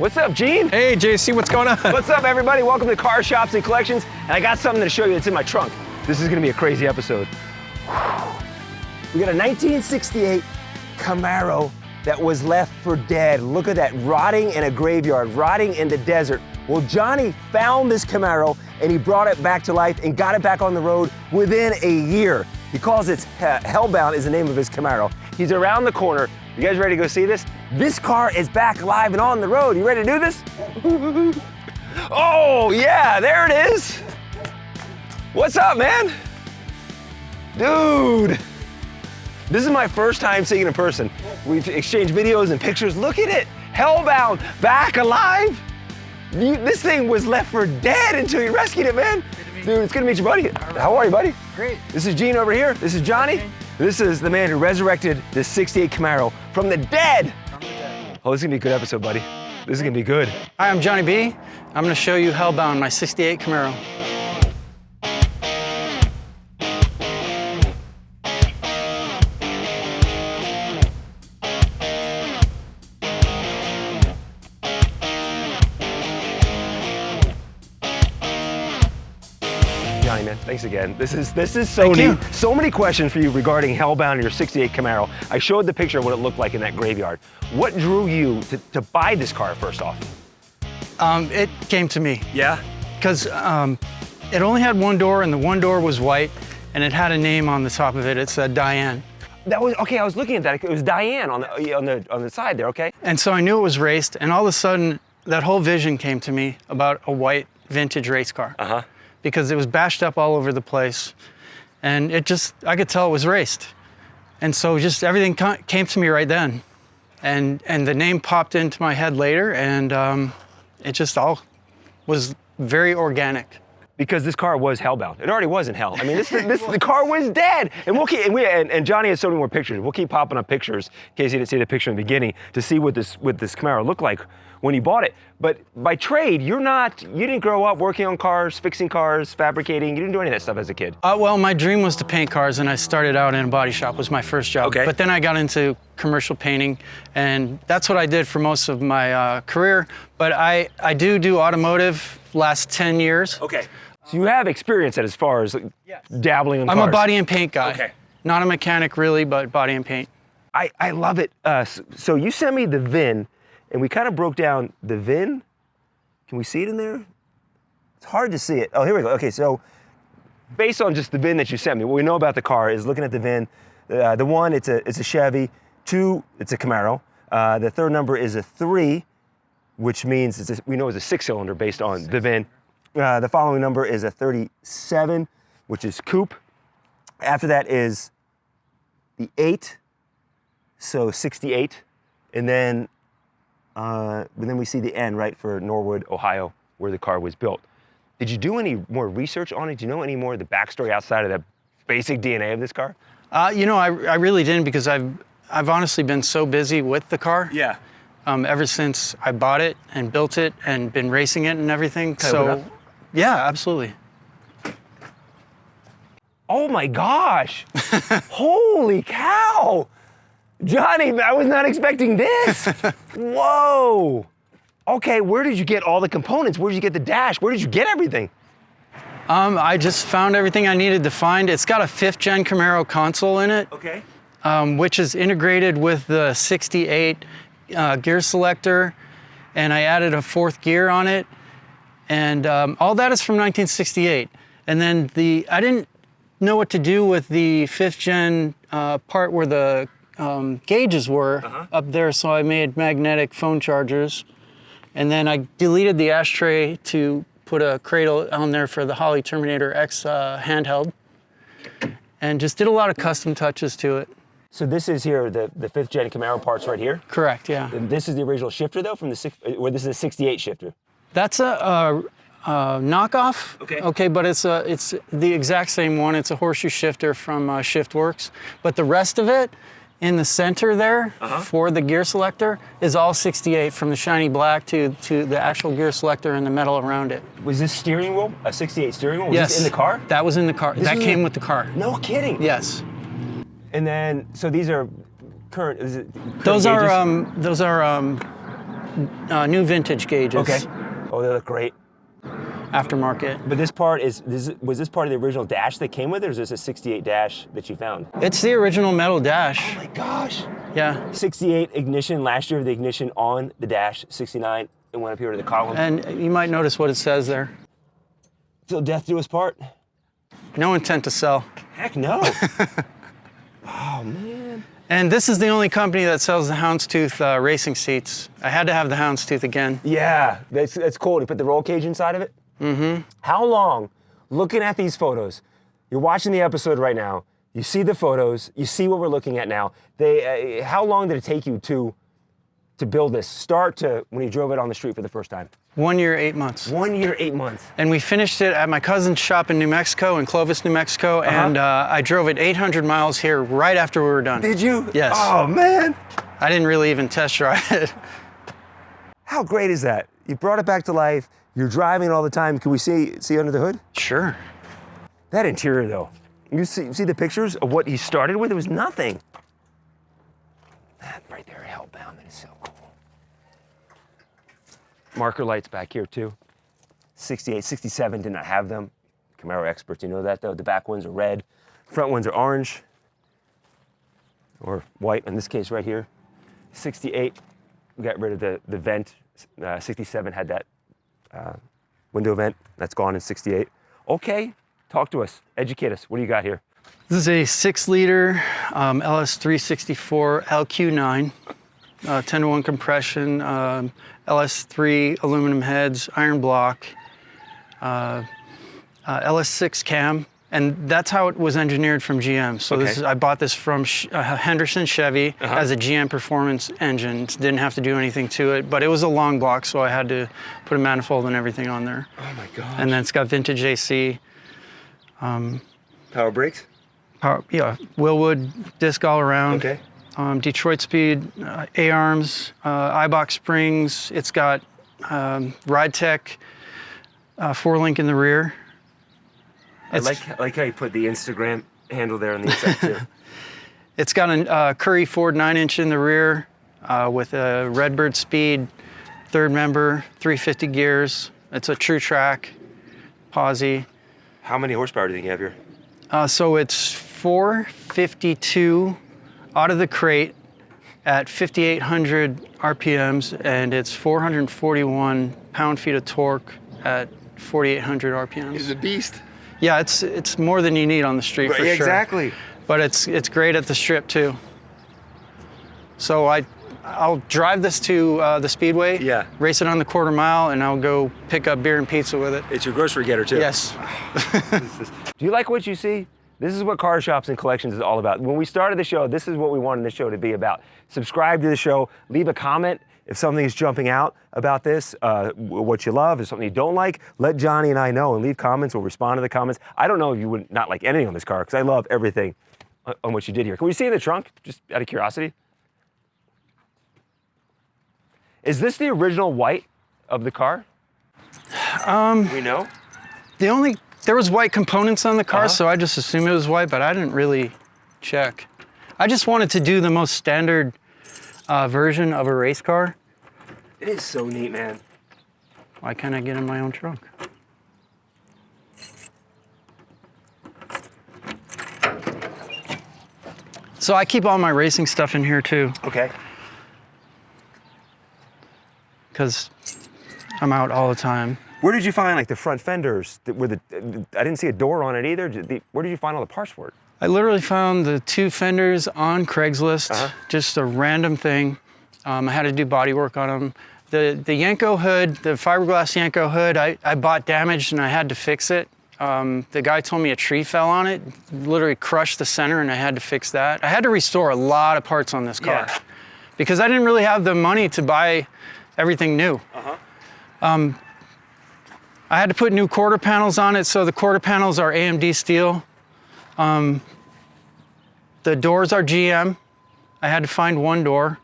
What's up, Gene? Hey, JC, what's going on? What's up, everybody? Welcome to Car Shops and Collections. And I got something to show you that's in my trunk. This is gonna be a crazy episode. We got a 1968 Camaro that was left for dead. Look at that, rotting in a graveyard, rotting in the desert. Well, Johnny found this Camaro and he brought it back to life and got it back on the road within a year. He calls it Hellbound is the name of his Camaro. He's around the corner. You guys ready to go see this? This car is back live and on the road. You ready to do this? Oh, yeah, there it is. What's up, man? Dude, this is my first time seeing it in person. We've exchanged videos and pictures. Look at it, Hellbound, back alive. This thing was left for dead until you rescued it, man. Dude, it's good to meet you, buddy. How are you, buddy? Great. This is Gene over here. This is Johnny. This is the man who resurrected this 68 Camaro from the dead. Oh, this is gonna be a good episode, buddy. This is gonna be good. Hi, I'm Johnny B. I'm gonna show you Hellbound, my 68 Camaro. Johnny, man, thanks again. This is so neat. So many questions for you regarding Hellbound and your 68 Camaro. I showed the picture of what it looked like in that graveyard. What drew you to buy this car, first off? It came to me. Yeah? Because it only had one door, and the one door was white, and it had a name on the top of it. It said Diane. That was, okay, I was looking at that. It was Diane on the side there, okay? And so I knew it was raced, and all of a sudden, that whole vision came to me about a white vintage race car. Uh-huh. Because it was bashed up all over the place, and I could tell it was raced. And so just everything came to me right then. And the name popped into my head later, and it just all was very organic. Because this car was Hellbound. It already was in hell. I mean, the car was dead. And we'll keep, and Johnny has so many more pictures. We'll keep popping up pictures in case you didn't see the picture in the beginning to see what this Camaro looked like when you bought it. But by trade, you didn't grow up working on cars, fixing cars, fabricating. You didn't do any of that stuff as a kid. Well, my dream was to paint cars, and I started out in a body shop, was my first job. Okay. But then I got into commercial painting, and that's what I did for most of my career. But I do automotive last 10 years. Okay. So you have experience as far as dabbling in cars. I'm a body and paint guy. Okay. Not a mechanic really, but body and paint. I love it. So you sent me the VIN, and we kind of broke down the VIN. Can we see it in there? It's hard to see it. Oh, here we go. Okay, so based on just the VIN that you sent me, what we know about the car is looking at the VIN. The one, it's a Chevy. 2, it's a Camaro. The third number is a 3, which means we know it's a 6-cylinder based on the VIN. The following number is a 37, which is coupe. After that is the 8, so 68. And then we see the N, right, for Norwood, Ohio, where the car was built. Did you do any more research on it? Do you know any more of the backstory outside of the basic DNA of this car? I really didn't, because I've honestly been so busy with the car. Yeah. Ever since I bought it and built it and been racing it and everything. So, yeah, absolutely. Oh my gosh! Holy cow! Johnny, I was not expecting this. Whoa! Okay, where did you get all the components? Where did you get the dash? Where did you get everything? I just found everything I needed to find. It's got a 5th-gen Camaro console in it. Okay. Which is integrated with the 68 gear selector, and I added a 4th gear on it, and all that is from 1968. And then I didn't know what to do with the 5th-gen part where the gauges were up there, so I made magnetic phone chargers, and then I deleted the ashtray to put a cradle on there for the Holley Terminator X handheld, and just did a lot of custom touches to it. So this is here, the 5th-gen Camaro parts right here? Correct, yeah. And this is the original shifter, though, or this is a 68 shifter? That's a knockoff. Okay. Okay, but it's the exact same one. It's a horseshoe shifter from Shiftworks. But the rest of it, in the center there, for the gear selector, is all 68, from the shiny black to the actual gear selector and the metal around it. Was this steering wheel a 68 steering wheel? Was yes. this in the car? That was in the car. That came with the car. No kidding. Yes. And then, so these are current. Is it current Those gauges? are new vintage gauges. Okay. Oh, they look great. Aftermarket. But this part was this part of the original dash that came with it, or is this a 68 dash that you found? It's the original metal dash. Oh my gosh. Yeah. 68 ignition, last year the ignition on the dash, 69, it went up here to the column. And you might notice what it says there. Till death do us part. No intent to sell. Heck no. Oh man. And this is the only company that sells the houndstooth racing seats. I had to have the houndstooth again. Yeah, that's cool. To put the roll cage inside of it. Mm-hmm. How long, looking at these photos, you're watching the episode right now, you see the photos, you see what we're looking at now. How long did it take you to build this, start to when you drove it on the street for the first time? 1 year, 8 months. 1 year, 8 months. And we finished it at my cousin's shop in New Mexico, in Clovis, New Mexico, and I drove it 800 miles here right after we were done. Did you? Yes. Oh man. I didn't really even test drive it. How great is that? You brought it back to life. You're driving all the time. Can we see under the hood? Sure. That interior though, you see the pictures of what he started with? It was nothing. That right there, Hellbound, that is so cool. Marker lights back here too. 68, 67 did not have them. Camaro experts, you know that though. The back ones are red, front ones are orange, or white in this case right here. 68, we got rid of the vent. 67 had that window vent. That's gone in 68. Okay, talk to us, educate us. What do you got here? This is a 6-liter LS364 LQ9, 10-to-1 compression, LS3 aluminum heads, iron block, LS6 cam, and that's how it was engineered from GM. So Okay. I bought this from Henderson Chevy as a GM performance engine. Didn't have to do anything to it, but it was a long block, so I had to put a manifold and everything on there. Oh my gosh. And then it's got vintage AC. Power brakes? Yeah, Willwood disc all around. Okay. Detroit Speed, A-arms, iBox springs. It's got Ride Tech 4-link in the rear. I like how you put the Instagram handle there on the inside too. It's got a Curry Ford 9-inch in the rear with a Redbird Speed third member, 350 gears. It's a true track, posi. How many horsepower do you think you have here? So it's 452 out of the crate at 5,800 RPMs, and it's 441 pound-feet of torque at 4,800 RPMs. It's a beast. Yeah, it's more than you need on the street for sure. Exactly. But it's great at the strip too. So I'll drive this to the Speedway, Yeah. race it on the quarter mile, and I'll go pick up beer and pizza with it. It's your grocery getter too. Yes. Do you like what you see? This is what Car Shops and Collections is all about. When we started the show, this is what we wanted the show to be about. Subscribe to the show, leave a comment if something is jumping out about this, what you love, if something you don't like, let Johnny and I know and leave comments. We'll respond to the comments. I don't know if you would not like anything on this car because I love everything on what you did here. Can we see in the trunk, just out of curiosity? Is this the original white of the car? We know? There was white components on the car, so I just assumed it was white, but I didn't really check. I just wanted to do the most standard version of a race car. It is so neat, man. Why can't I get in my own trunk? So I keep all my racing stuff in here too, Okay. because I'm out all the time. Where did you find like the front fenders? I didn't see a door on it either. Where did you find all the parts for it? I literally found the 2 fenders on Craigslist, just a random thing. I had to do body work on them. The Yenko hood, the fiberglass Yenko hood, I bought damaged and I had to fix it. The guy told me a tree fell on it, literally crushed the center, and I had to fix that. I had to restore a lot of parts on this car because I didn't really have the money to buy everything new. I had to put new quarter panels on it, so the quarter panels are AMD steel. The doors are GM. I had to find one door.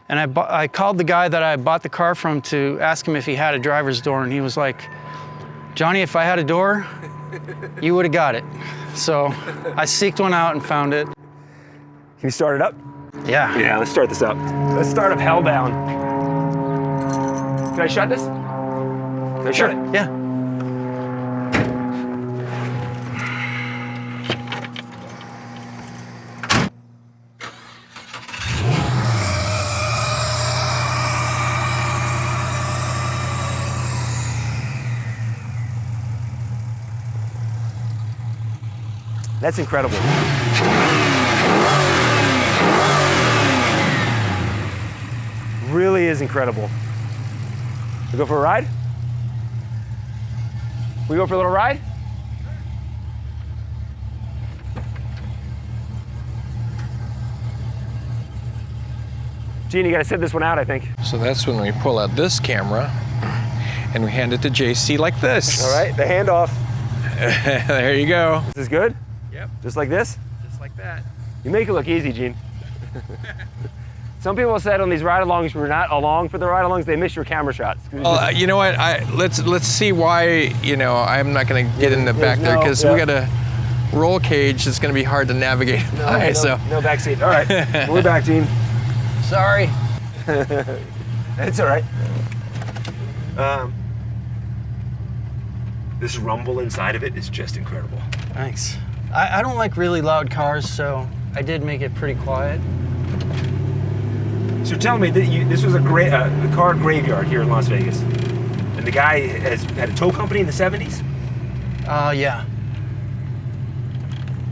And I called the guy that I bought the car from to ask him if he had a driver's door, and he was like, Johnny, if I had a door, you would have got it. So I seeked one out and found it. Can you start it up? Yeah. Yeah, let's start this up. Let's start up Hellbound. Can I shut this? Can I shut it? Yeah. That's incredible. Really is incredible. We go for a ride? We go for a little ride? Gene, you gotta sit this one out, I think. So that's when we pull out this camera and we hand it to JC like this. All right, the handoff. There you go. This is good? Yep. Just like this? Just like that. You make it look easy, Gene. Some people said on these ride-alongs, we're not along for the ride-alongs, they miss your camera shots. Well, you know what? Let's see why. You know, I'm not going to get in the back there because we got a roll cage that's going to be hard to navigate. No back seat. All right, we're back, Gene. Sorry. It's all right. This rumble inside of it is just incredible. Thanks. I don't like really loud cars, so I did make it pretty quiet. So tell me, this was a car graveyard here in Las Vegas. And the guy has had a tow company in the 70s? Yeah.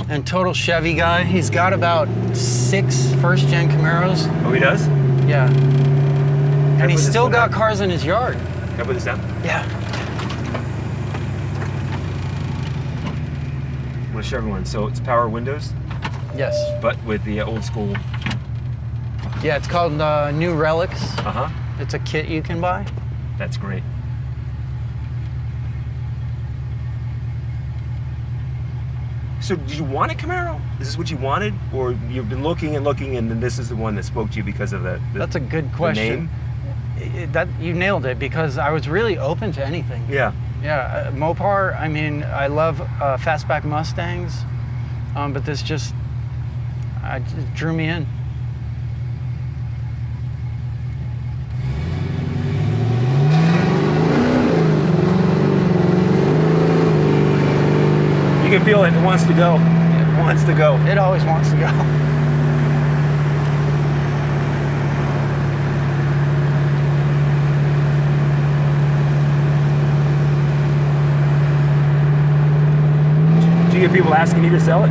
And total Chevy guy. He's got about 6 first-gen Camaros. Oh, he does? Yeah. And he's put this still one got down? cars in his yard. Can I put this down? Yeah. I'm gonna show everyone. So it's power windows, Yes. but with the old school. Yeah, it's called New Relics. Uh-huh. It's a kit you can buy. That's great. So did you want a Camaro? Is this what you wanted? Or you've been looking and looking and then this is the one that spoke to you because of the That's a good the question. name? That you nailed it because I was really open to anything. Yeah. Yeah, Mopar. I mean, I love fastback Mustangs, but this just drew me in. You can feel it. It wants to go. It wants to go. It always wants to go. Do you get people asking you to sell it?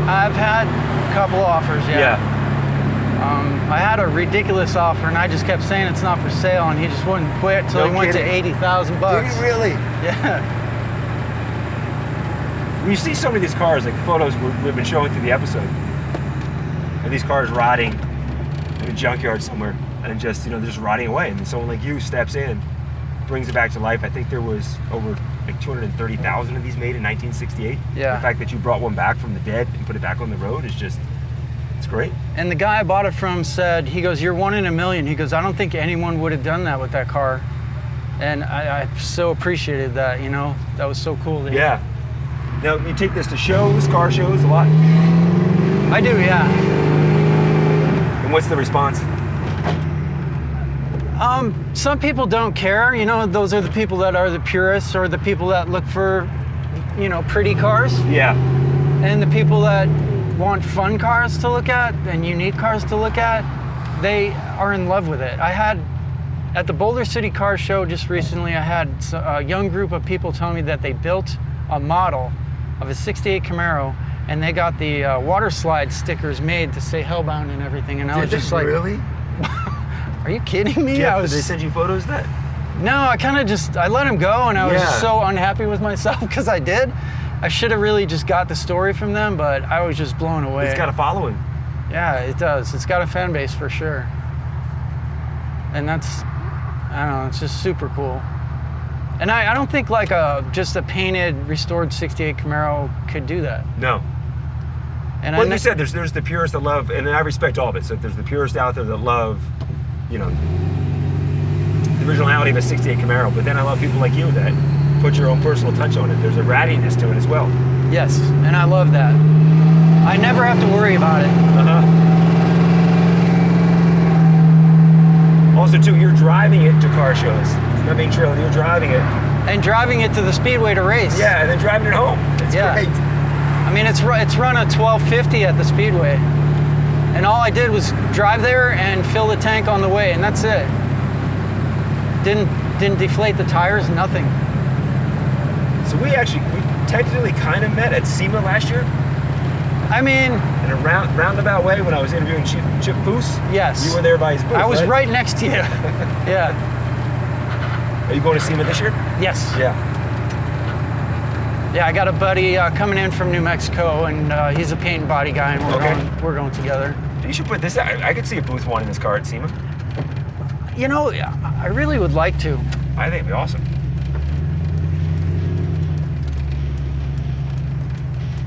I've had a couple offers. Yeah. I had a ridiculous offer, and I just kept saying it's not for sale, and he just wouldn't quit till No he went to kidding. $80,000. Did you really? Yeah. When you see so many of these cars, like the photos we've been showing through the episode, of these cars rotting in a junkyard somewhere, and just, they're just rotting away, and then someone like you steps in, brings it back to life. I think there was over like 230,000 of these made in 1968. Yeah. The fact that you brought one back from the dead and put it back on the road is just, it's great. And the guy I bought it from said, he goes, "You're 1 in a million." He goes, "I don't think anyone would have done that with that car." And I so appreciated that, that was so cool. To Yeah. Now, you take this to shows, car shows a lot. I do, yeah. And what's the response? Some people don't care, those are the people that are the purists or the people that look for, pretty cars. Yeah. And the people that want fun cars to look at and unique cars to look at, they are in love with it. I had, at the Boulder City Car Show just recently, I had a young group of people tell me that they built a model of a 68 Camaro and they got the water slide stickers made to say Hellbound and everything. And I was just like, really? are you kidding me? Jeff, did they send you photos of that? No, I kind of I let him go, and I was just Yeah. so unhappy with myself because I did. I should have really just got the story from them, but I was just blown away. It's got a following. Yeah, it does. It's got a fan base for sure. And that's, I don't know, it's just super cool. And I don't think like just a painted, restored 68 Camaro could do that. No. And Well, you said there's the purists that love, and I respect all of it. So there's the purists out there that love, the originality of a 68 Camaro. But then I love people like you that put your own personal touch on it. There's a rattiness to it as well. Yes, and I love that. I never have to worry about it. Also, also too, you're driving it to car shows. It's not being trailed, you're driving it. And driving it to the speedway to race. Yeah, and then driving it home. It's great. I mean, it's run a 1250 at the speedway. And all I did was drive there and fill the tank on the way, and that's it. Didn't deflate the tires, nothing. So we technically kind of met at SEMA last year. I mean, In a roundabout way when I was interviewing Chip Foose. yes. You were there by his booth, I was right next to you. Yeah. Are you going to SEMA this year? Yes. Yeah. Yeah, I got a buddy coming in from New Mexico, and he's a paint and body guy, and we're going together. You should put this out. I could see a booth wanting this car at SEMA. You know, I really would like to. I think it'd be awesome.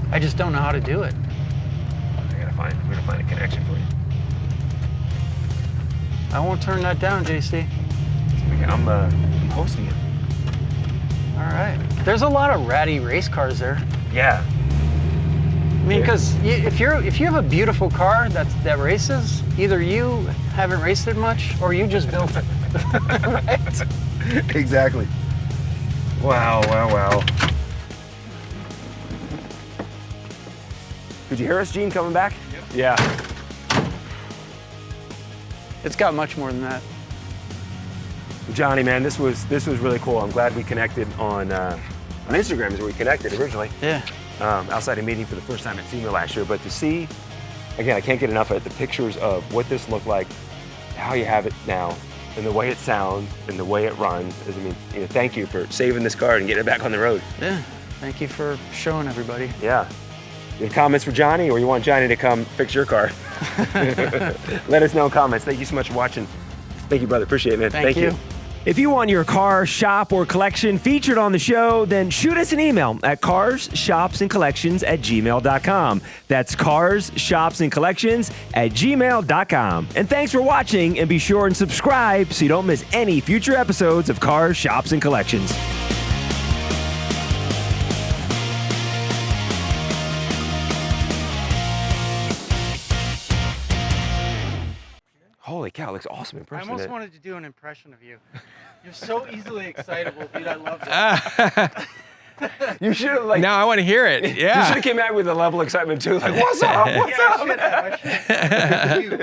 I just don't know how to do it. We're gonna find a connection for you. I won't turn that down, JC. I'm hosting it. All right. There's a lot of ratty race cars there. Yeah. I mean, because if you have a beautiful car that races, either you haven't raced it much or you just built it. Right? Exactly. Wow. Could you hear us, Gene, coming back? Yep. Yeah. It's got much more than that. Johnny, man, this was really cool. I'm glad we connected on Instagram is where we connected originally. Yeah. Outside a meeting for the first time at SEMA last year, but to see, again, I can't get enough of it, the pictures of what this looked like, how you have it now, and the way it sounds, and the way it runs. I mean, thank you for saving this car and getting it back on the road. Yeah. Thank you for showing everybody. Yeah. You have comments for Johnny, or you want Johnny to come fix your car? Let us know in comments. Thank you so much for watching. Thank you, brother. Appreciate it, man. Thank you. If you want your car, shop, or collection featured on the show, then shoot us an email at carshopsandcollections@gmail.com. That's carshopsandcollections@gmail.com. And thanks for watching, and be sure and subscribe so you don't miss any future episodes of Cars, Shops, and Collections. Holy cow, it looks awesome in I person. almost wanted to do an impression of you. You're so easily excitable, dude. I love it. You should have Now I want to hear it. You should Yeah. have came out with a level of excitement too. Like, what's up? What's up? I should have.